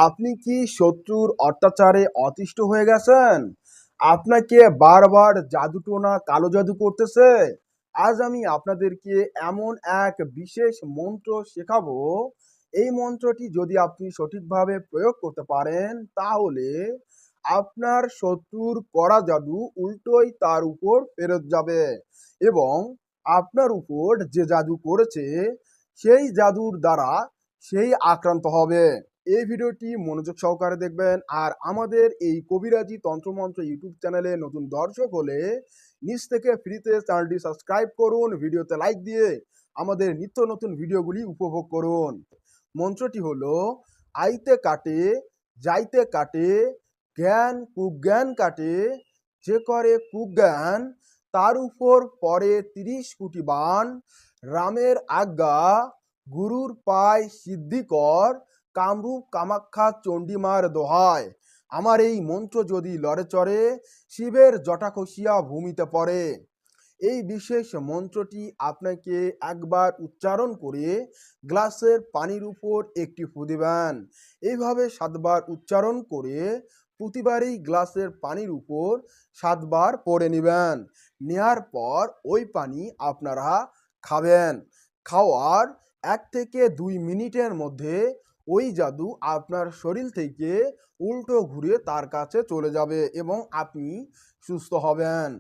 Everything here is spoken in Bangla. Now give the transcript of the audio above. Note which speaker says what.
Speaker 1: আপনি কি শত্রুর অত্যাচারে অতিষ্ঠ হয়ে গেছেন? আপনাকে বারবার জাদুটোনা কালো জাদু করতেছে? আজ আমি আপনাদেরকে এমন এক বিশেষ মন্ত্র শেখাবো। এই মন্ত্রটি যদি আপনি সঠিকভাবে প্রয়োগ করতে পারেন, তাহলে আপনার শত্রুর করা জাদু উল্টোই তার উপর ফেরত যাবে এবং আপনার উপর যে জাদু করেছে, সেই জাদুর দ্বারা সেই আক্রান্ত হবে। এই ভিডিওটি মনোযোগ সহকারে দেখবেন। আর আমাদের এই কবিরাজি তন্ত্রমন্ত্র ইউটিউব চ্যানেলে নতুন দর্শক হলে নিচ থেকে ফ্রিতে চ্যানেলটি সাবস্ক্রাইব করুন, ভিডিওতে লাইক দিয়ে আমাদের নিত্য নতুন ভিডিওগুলি উপভোগ করুন। মন্ত্রটি হলো, আইতে কাটে যাইতে কাটে জ্ঞান কুজ্ঞান কাটে, যে করে কুজ্ঞান তার উপর পরে ৩০ কোটি বাণ, রামের আজ্ঞা গুরুর পায় সিদ্ধিকর, কামরূপ কামাখ্যা চণ্ডীমার দোহায়। আমার এই মন্ত্র যদি লড়ে চড়ে, শিবের জটা খসিয়া ভূমিতে পড়ে। এই বিশেষ মন্ত্রটি আপনাকে একবার উচ্চারণ করে গ্লাসের পানির উপর একটি ফু দিবেন। এইভাবে ৭ বার উচ্চারণ করে প্রতিবারই গ্লাসের পানির উপর ৭ বার পড়ে নেবেন। নেয়ার পর ওই পানি আপনারা খাবেন। খাওয়ার ১ থেকে ২ মিনিটের মধ্যে ওই জাদু আপনার শরীর থেকে উল্টো ঘুরে তার কাছে চলে যাবে এবং আপনি সুস্থ হবেন।